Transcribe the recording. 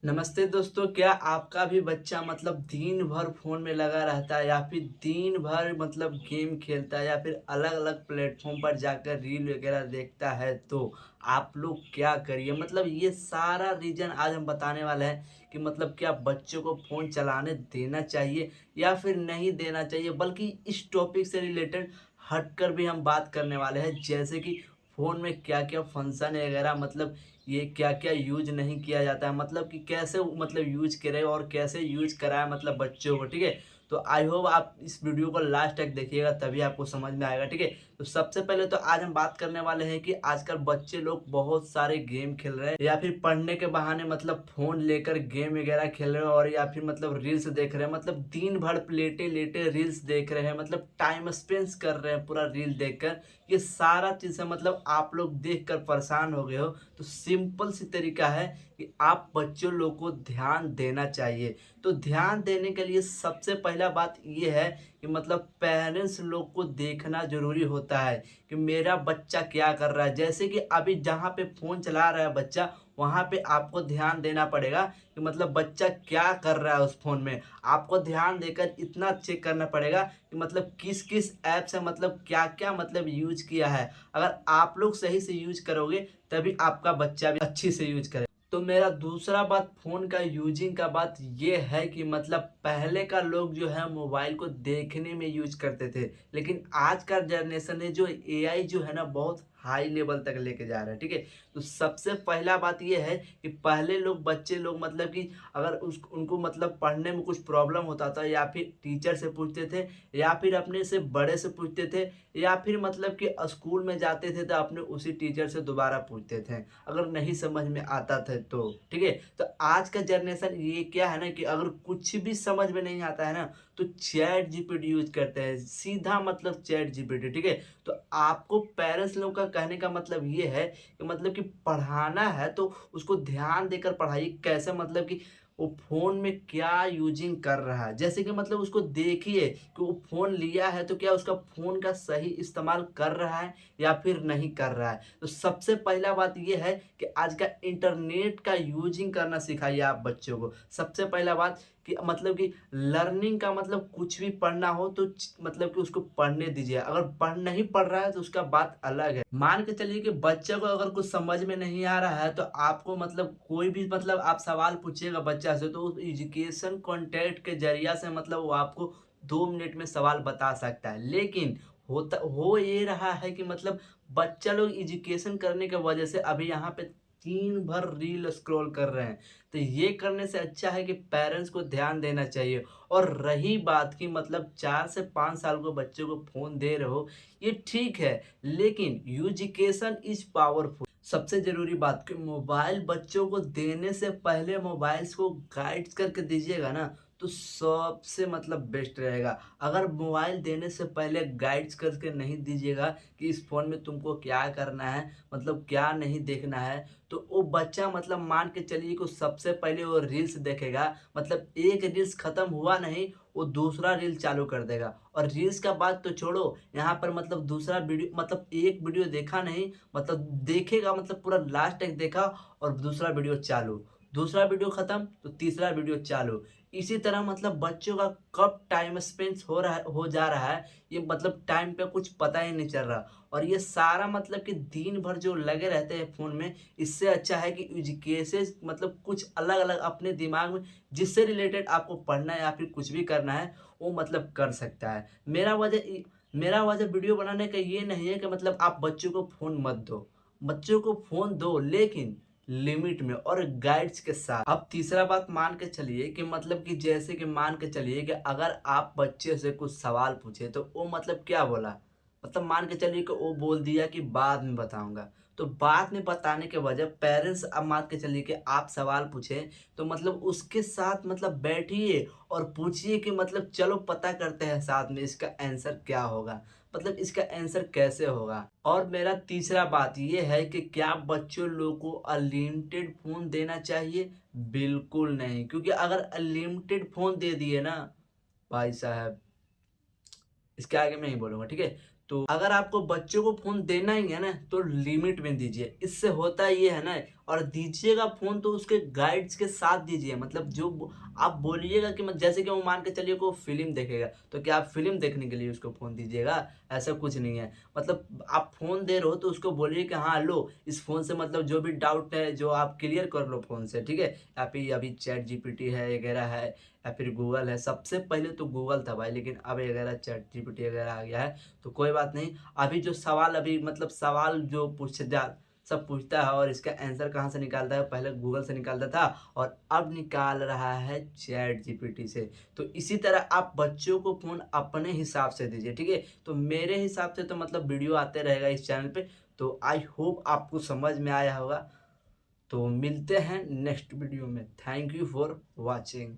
नमस्ते दोस्तों, क्या आपका भी बच्चा दिन भर फ़ोन में लगा रहता है या फिर दिन भर गेम खेलता है या फिर अलग-अलग प्लेटफ़ॉर्म पर जाकर रील वगैरह देखता है, तो आप लोग क्या करिए? ये सारा रीज़न आज हम बताने वाले हैं कि क्या बच्चों को फ़ोन चलाने देना चाहिए या फिर नहीं देना चाहिए? बल्कि इस टॉपिक से रिलेटेड हटकर भी हम बात करने वाले हैं, जैसे कि फ़ोन में क्या-क्या फ़ंक्शन वगैरह ये क्या-क्या यूज़ नहीं किया जाता है, कि कैसे यूज़ करें और कैसे यूज़ कराएँ बच्चों को, ठीक है? तो आई होप आप इस वीडियो को लास्ट तक देखिएगा, तभी आपको समझ में आएगा, ठीक है? तो सबसे पहले तो आज हम बात करने वाले हैं कि आजकल बच्चे लोग बहुत सारे गेम खेल रहे हैं या फिर पढ़ने के बहाने फ़ोन लेकर गेम वगैरह खेल रहे हैं और या फिर रील्स देख रहे हैं, दिन भर लेटे-लेटे रील्स देख रहे हैं, टाइम स्पेंड कर रहे हैं पूरा रील देखकर। ये सारा चीज़ है, आप लोग देखकर परेशान हो गए हो, तो सिंपल सी तरीका है कि आप बच्चों लोग को ध्यान देना चाहिए। तो ध्यान देने के लिए सबसे पहला बात ये है कि पेरेंट्स लोग को देखना ज़रूरी होता है कि मेरा बच्चा क्या कर रहा है। जैसे कि अभी जहाँ पे फ़ोन चला रहा है बच्चा, वहाँ पे आपको ध्यान देना पड़ेगा कि बच्चा क्या कर रहा है उस फ़ोन में। आपको ध्यान देकर इतना चेक करना पड़ेगा कि किस-किस ऐप से क्या-क्या यूज़ किया है। अगर आप लोग सही से यूज़ करोगे, तभी आपका बच्चा भी अच्छी से यूज़ करे। तो मेरा दूसरा बात फ़ोन का यूजिंग का बात ये है कि पहले का लोग जो है मोबाइल को देखने में यूज़ करते थे, लेकिन आज का जनरेशन है जो एआई जो है ना बहुत हाई लेवल तक लेके जा रहा है, ठीक है? तो सबसे पहला बात ये है कि पहले लोग बच्चे लोग कि अगर उस उनको पढ़ने में कुछ प्रॉब्लम होता था या फिर टीचर से पूछते थे या फिर अपने से बड़े से पूछते थे या फिर कि स्कूल में जाते थे तो अपने उसी टीचर से दोबारा पूछते थे, अगर नहीं समझ में आता था तो, ठीक है? तो आज का जनरेशन ये क्या है ना कि अगर कुछ भी समझ में नहीं आता है ना, तो चैट जीपीटी यूज़ करते हैं, सीधा चैट जीपीटी, ठीक है? तो आपको पेरेंट्स लोग का कहने का ये है कि कि पढ़ाना है तो उसको ध्यान देकर पढ़ाइए। कैसे कि वो फ़ोन में क्या यूज़िंग कर रहा है। जैसे कि उसको देखिए कि वो फ़ोन लिया है तो क्या उसका फ़ोन का सही इस्तेमाल कर रहा है या फिर नहीं कर रहा है। तो सबसे पहला बात ये है कि आज का इंटरनेट का यूज़िंग करना सिखाइए आप बच्चों को। सबसे पहला बात कि कि लर्निंग का कुछ भी पढ़ना हो तो कि उसको पढ़ने दीजिए। अगर नहीं पढ़ रहा है तो उसका बात अलग है। मान के चलिए कि बच्चे को अगर कुछ समझ में नहीं आ रहा है तो आपको कोई भी आप सवाल पूछिएगा बच्चा से, तो उस एजुकेशन कंटेंट के ज़रिया से वो आपको 2 मिनट में सवाल बता सकता है। लेकिन हो ये रहा है कि बच्चा लोग एजुकेशन करने की वजह से अभी यहाँ पे दिन भर रील स्क्रॉल कर रहे हैं। तो ये करने से अच्छा है कि पेरेंट्स को ध्यान देना चाहिए। और रही बात कि 4 से 5 साल को बच्चों को फ़ोन दे रहे हो, ये ठीक है, लेकिन एजुकेशन इज़ पावरफुल। सबसे ज़रूरी बात कि मोबाइल बच्चों को देने से पहले मोबाइल्स को गाइड करके दीजिएगा ना, तो सबसे बेस्ट रहेगा। अगर मोबाइल देने से पहले गाइड्स करके नहीं दीजिएगा कि इस फ़ोन में तुमको क्या करना है, क्या नहीं देखना है, तो वो बच्चा मान के चलिए कि सबसे पहले वो रील्स देखेगा, एक रील्स ख़त्म हुआ नहीं, वो दूसरा रील चालू कर देगा। और रील्स का बात तो छोड़ो, यहाँ पर दूसरा वीडियो एक वीडियो देखा नहीं, देखेगा पूरा लास्ट तक देखा और दूसरा वीडियो चालू, दूसरा वीडियो ख़त्म तो तीसरा वीडियो चालू। इसी तरह बच्चों का कब टाइम स्पेंड हो जा रहा है, ये टाइम पे कुछ पता ही नहीं चल रहा। और ये सारा कि दिन भर जो लगे रहते हैं फ़ोन में, इससे अच्छा है कि एजुकेशन कुछ अलग-अलग अपने दिमाग में जिससे रिलेटेड आपको पढ़ना है या फिर कुछ भी करना है, वो कर सकता है। मेरा वजह वीडियो बनाने का ये नहीं है कि आप बच्चों को फ़ोन मत दो। बच्चों को फ़ोन दो, लेकिन लिमिट में और गाइड्स के साथ। अब तीसरा बात मान के चलिए कि कि जैसे कि मान के चलिए कि अगर आप बच्चे से कुछ सवाल पूछे तो वो क्या बोला? मान के चलिए कि वो बोल दिया कि बाद में बताऊँगा। तो बाद में बताने के वजह पेरेंट्स, अब मान के चलिए कि आप सवाल पूछें तो उसके साथ बैठिए और पूछिए कि चलो पता करते हैं साथ में इसका आंसर क्या होगा, इसका आंसर कैसे होगा। और मेरा तीसरा बात ये है कि क्या बच्चों लोग को अनलिमिटेड फ़ोन देना चाहिए? बिल्कुल नहीं, क्योंकि अगर अनलिमिटेड फ़ोन दे दिए ना, भाई साहब, इसके आगे मैं नहीं बोलूँगा, ठीक है? तो अगर आपको बच्चों को फ़ोन देना ही है ना, तो लिमिट में दीजिए। इससे होता ये है ना, और दीजिएगा फ़ोन तो उसके गाइड्स के साथ दीजिए। मतलब जो आप बोलिएगा कि जैसे कि वो मान के चलिए को फ़िल्म देखेगा, तो क्या आप फ़िल्म देखने के लिए उसको फ़ोन दीजिएगा? ऐसा कुछ नहीं है। मतलब आप फ़ोन दे रहे हो तो उसको बोलिए कि हाँ लो, इस फ़ोन से मतलब जो भी डाउट है जो आप क्लियर कर लो फ़ोन से, ठीक है? या फिर अभी चैट जीपीटी है वगैरह है या फिर गूगल है। सबसे पहले तो गूगल था भाई, लेकिन अब वगैरह चैट जीपीटी वगैरह आ गया है, तो कोई बात नहीं। अभी जो सवाल अभी मतलब सवाल जो पूछता सब पूछता है और इसका आंसर कहाँ से निकालता है, पहले गूगल से निकालता था और अब निकाल रहा है चैट जीपीटी से। तो इसी तरह आप बच्चों को फ़ोन अपने हिसाब से दीजिए, ठीक है? तो मेरे हिसाब से तो मतलब वीडियो आते रहेगा इस चैनल पे, तो आई होप आपको समझ में आया होगा। तो मिलते हैं नेक्स्ट वीडियो में। Thank you for watching.